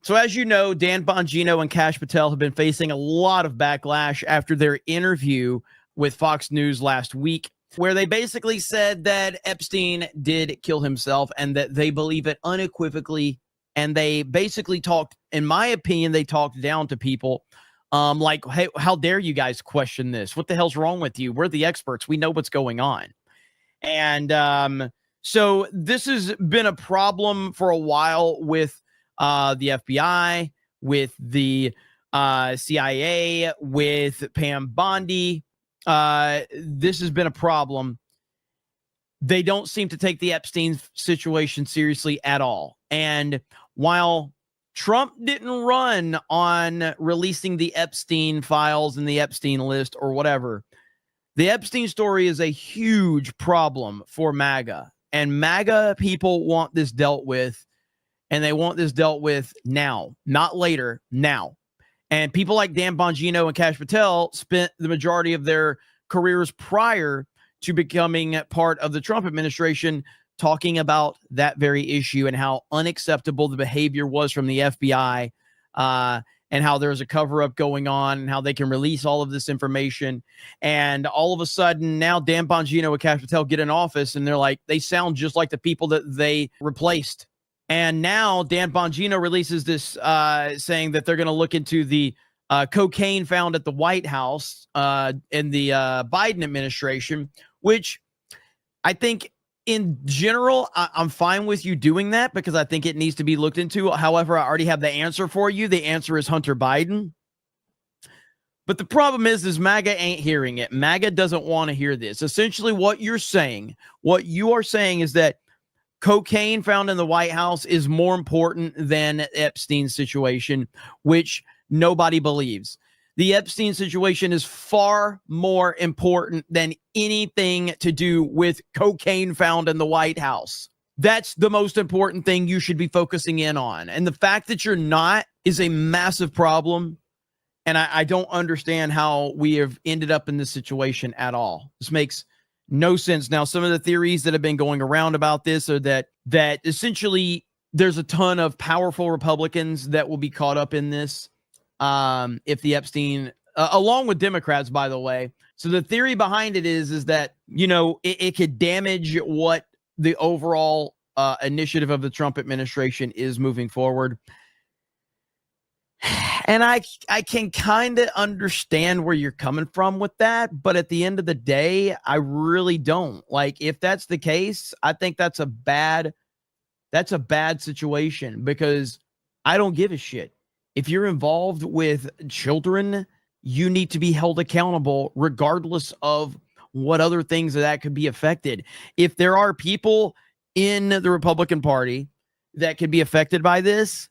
So as you know, Dan Bongino and Kash Patel have been facing a lot of backlash after their interview with Fox News last week, where they basically said that Epstein did kill himself and that they believe it unequivocally. And they basically talked, in my opinion, they talked down to people like, hey, how dare you guys question this? What the hell's wrong with you? We're the experts. We know what's going on. And so this has been a problem for a while with the FBI, with the CIA, with Pam Bondi. This has been a problem. They don't seem to take the Epstein situation seriously at all. And while Trump didn't run on releasing the Epstein files and the Epstein list or whatever, the Epstein story is a huge problem for MAGA. And MAGA people want this dealt with. And they want this dealt with now, not later, now. And people like Dan Bongino and Kash Patel spent the majority of their careers prior to becoming part of the Trump administration talking about that very issue and how unacceptable the behavior was from the FBI, and how there's a cover-up going on and how they can release all of this information. And all of a sudden, now Dan Bongino and Kash Patel get in office, and they're like, they sound just like the people that they replaced. And now Dan Bongino releases this saying that they're going to look into the cocaine found at the White House in the Biden administration, which I think in general, I'm fine with you doing that because I think it needs to be looked into. However, I already have the answer for you. The answer is Hunter Biden. But the problem is MAGA ain't hearing it. MAGA doesn't want to hear this. Essentially, what you are saying is that cocaine found in the White House is more important than Epstein's situation, which nobody believes. The Epstein situation is far more important than anything to do with cocaine found in the White House. That's the most important thing you should be focusing in on. And the fact that you're not is a massive problem. And I don't understand how we have ended up in this situation at all. This makes no sense. Now, some of the theories that have been going around about this are that essentially there's a ton of powerful Republicans that will be caught up in this if the Epstein, along with Democrats, by the way. So the theory behind it is that, you know, it could damage what the overall initiative of the Trump administration is moving forward. And I can kind of understand where you're coming from with that, but at the end of the day, I really don't. Like, if that's the case, I think that's a bad situation because I don't give a shit. If you're involved with children, you need to be held accountable regardless of what other things that could be affected. If there are people in the Republican Party that could be affected by this,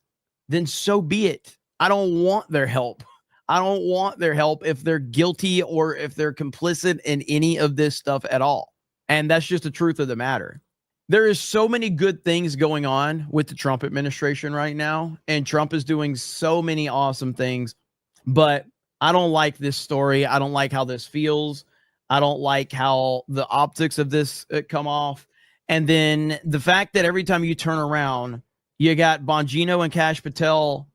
then so be it. I don't want their help. I don't want their help if they're guilty or if they're complicit in any of this stuff at all. And that's just the truth of the matter. There is so many good things going on with the Trump administration right now, and Trump is doing so many awesome things, but I don't like this story. I don't like how this feels. I don't like how the optics of this come off. And then the fact that every time you turn around, you got Bongino and Kash Patel.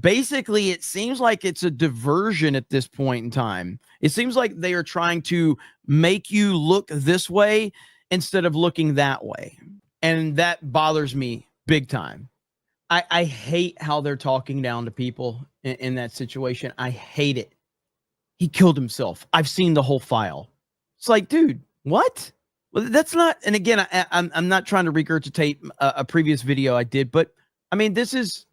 Basically, it seems like it's a diversion at this point in time. It seems like they are trying to make you look this way instead of looking that way. And that bothers me big time. I hate how they're talking down to people in that situation. I hate it. He killed himself. I've seen the whole file. It's like, dude, what? Well, that's not. And again, I'm not trying to regurgitate a previous video I did, but I mean, this is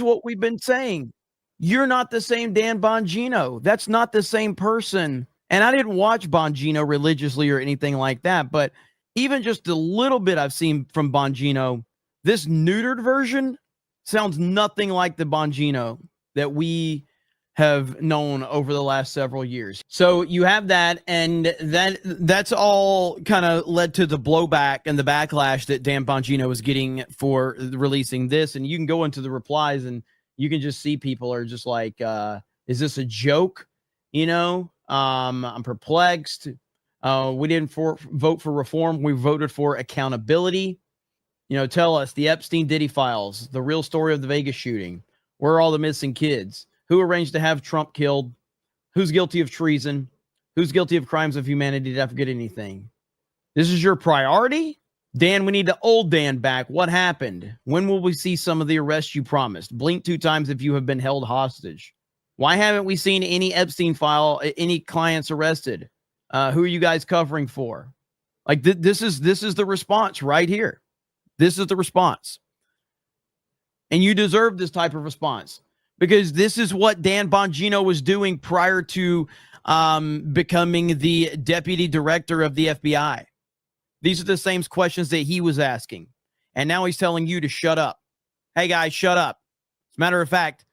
what we've been saying. You're not the same Dan Bongino. That's not the same person. And I didn't watch Bongino religiously or anything like that, but even just a little bit I've seen from Bongino, this neutered version sounds nothing like the Bongino that we have known over the last several years. So you have that, and that's all kind of led to the blowback and the backlash that Dan Bongino is getting for releasing this. And you can go into the replies and you can just see people are just like, is this a joke? You know, I'm perplexed. We didn't vote for reform. We voted for accountability. You know, tell us the Epstein Diddy files, the real story of the Vegas shooting. Where are all the missing kids? Who arranged to have Trump killed? Who's guilty of treason? Who's guilty of crimes of humanity? Did I forget anything? This is your priority? Dan, we need the old Dan back. What happened? When will we see some of the arrests you promised? Blink 2 times if you have been held hostage. Why haven't we seen any Epstein file, any clients arrested? Who are you guys covering for? Like this is the response right here. This is the response. And you deserve this type of response because this is what Dan Bongino was doing prior to becoming the deputy director of the FBI. These are the same questions that he was asking. And now he's telling you to shut up. Hey, guys, shut up. As a matter of fact,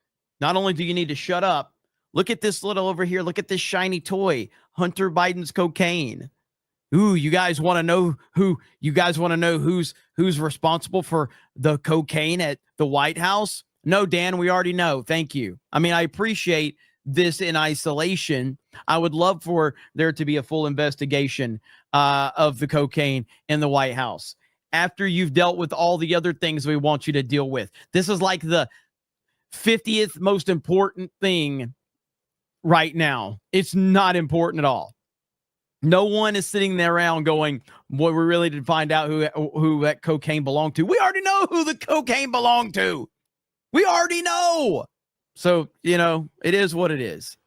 not only do you need to shut up, look at this little over here. Look at this shiny toy, Hunter Biden's cocaine. Ooh, you guys want to know who? You guys want to know who's responsible for the cocaine at the White House? No, Dan, we already know. Thank you. I mean, I appreciate this in isolation. I would love for there to be a full investigation of the cocaine in the White House after you've dealt with all the other things we want you to deal with. This is like the 50th most important thing right now. It's not important at all. No one is sitting there around going, boy, we really did find out who that cocaine belonged to. We already know who the cocaine belonged to. We already know. So, you know, it is what it is.